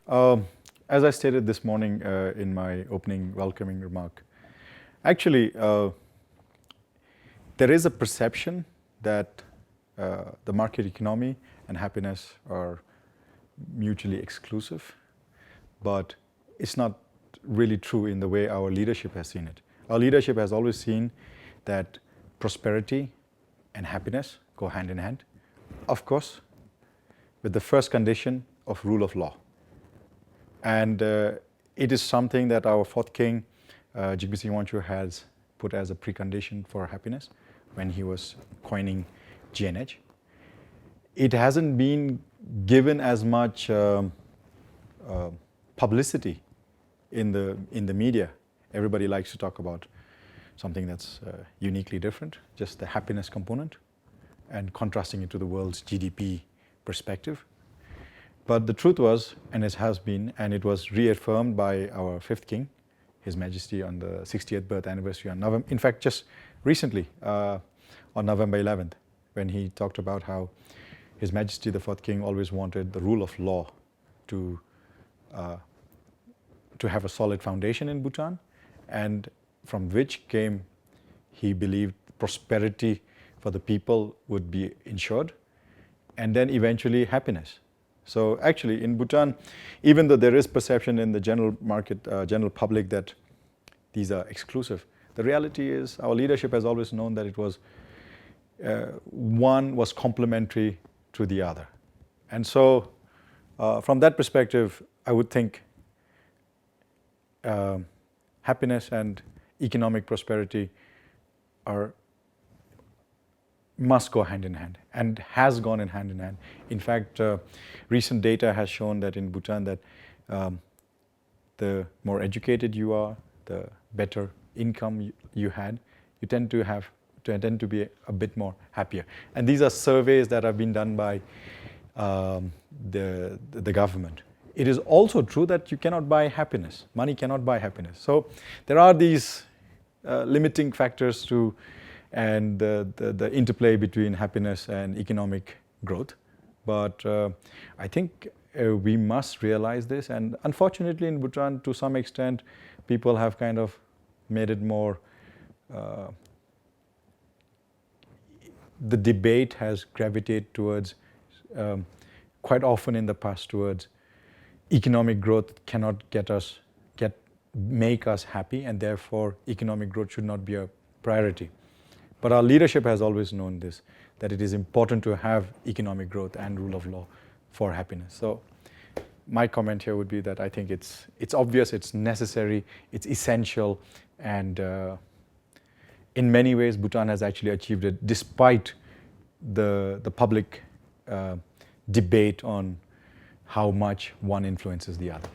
As I stated this morning in my opening welcoming remark, actually, there is a perception that the market economy and happiness are mutually exclusive, but it's not really true in the way our leadership has seen it. Our leadership has always seen that prosperity and happiness go hand in hand, of course, with the first condition of rule of law. And it is something that our fourth king, Jigme Singh Wangshu, has put as a precondition for happiness when he was coining GNH. It hasn't been given as much publicity in the media. Everybody likes to talk about something that's uniquely different, just the happiness component, and contrasting it to the world's GDP perspective. But the truth was, and it has been, and it was reaffirmed by our fifth king, His Majesty, on the 60th birth anniversary on November, in fact, just recently, on November 11th, when he talked about how His Majesty the fourth king always wanted the rule of law to have a solid foundation in Bhutan, and from which came, he believed, prosperity for the people would be ensured, and then eventually happiness. So actually in Bhutan, even though there is perception in the general market, general public that these are exclusive, the reality is our leadership has always known that it was, one was complementary to the other. And so from that perspective, I would think happiness and economic prosperity must go hand in hand, and has gone in hand in hand. In fact, recent data has shown that in Bhutan that the more educated you are, the better income you had, you tend to be a bit more happier. And these are surveys that have been done by the government. It is also true that you cannot buy happiness. Money cannot buy happiness. So there are these limiting factors to and the interplay between happiness and economic growth. But I think we must realize this, and unfortunately in Bhutan, to some extent, people have kind of made it more, the debate has gravitated towards, quite often in the past, towards economic growth cannot make us happy, and therefore economic growth should not be a priority. But our leadership has always known this, that it is important to have economic growth and rule of law for happiness. So my comment here would be that I think it's obvious, it's necessary, it's essential, and in many ways Bhutan has actually achieved it despite the public debate on how much one influences the other.